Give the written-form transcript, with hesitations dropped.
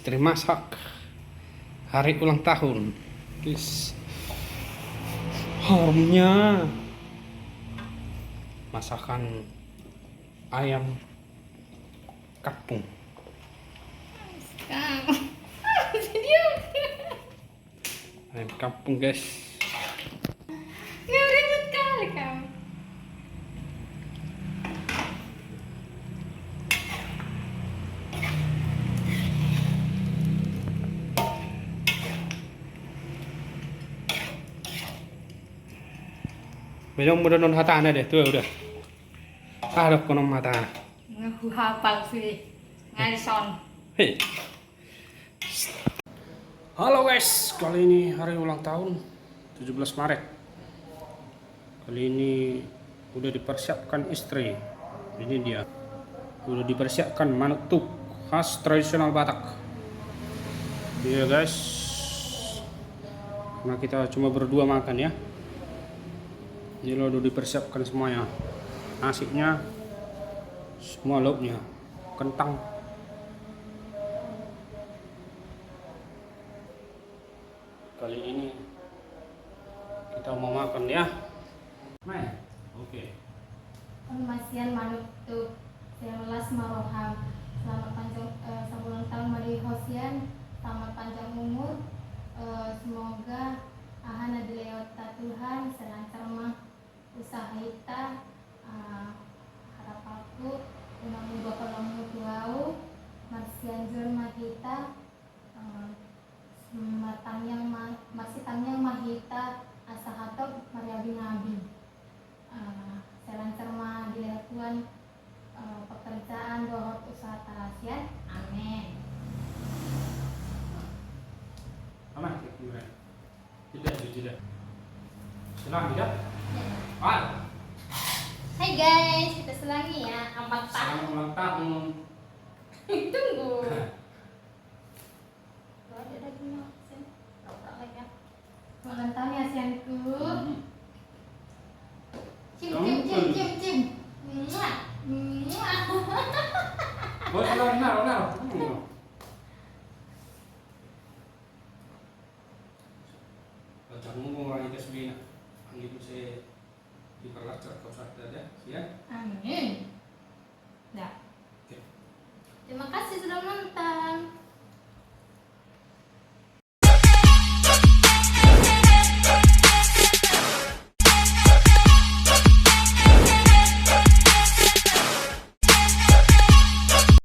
istri masak hari ulang tahun. Guys, harumnya masakan ayam kampung. Ayam kampung, guys. Ribet kali kamu. Belum udah non hatana deh tuh udah. Ada kono mata. Aku hafal sih. Ngalison. Hei. Halo guys, kali ini hari ulang tahun 17 Maret. Kali ini udah dipersiapkan istri. Ini dia. Udah dipersiapkan manuk tuk khas tradisional Batak. Iya guys. Nah kita cuma berdua makan ya. Ini lo udah dipersiapkan semuanya. Nasinya, semua lauknya, kentang. Kali ini kita mau makan ya. Oke. Masian manuk tuh 19 Maroham. Selamat panjang ulang tahun Mari Hosian. Selamat panjang umur. Semoga ahana dilewat Tuhan selancar mah usaha kita. Harap aku unamu bakal lamu tuau marsian jorma kita masih tangyang mahita asa hatog mariabi nabi selancar mah dilewat Tuhan pekerjaan dohot usaha tarasian amin. Aman, tidak. Senang tidak? Ah, Hai guys, kita selangi ya 4 tahun. selamat ulang tahun. Tunggu. Ada dagingnya, Sen. Rata lagi ya. Ulang tahun ya, Senku. Cim. Muah. Oh, benar. Jangan ngomong lagi ke Sabina. Itu saya diperlancar kau saja ya. Amin. Dah. Oke. Terima kasih.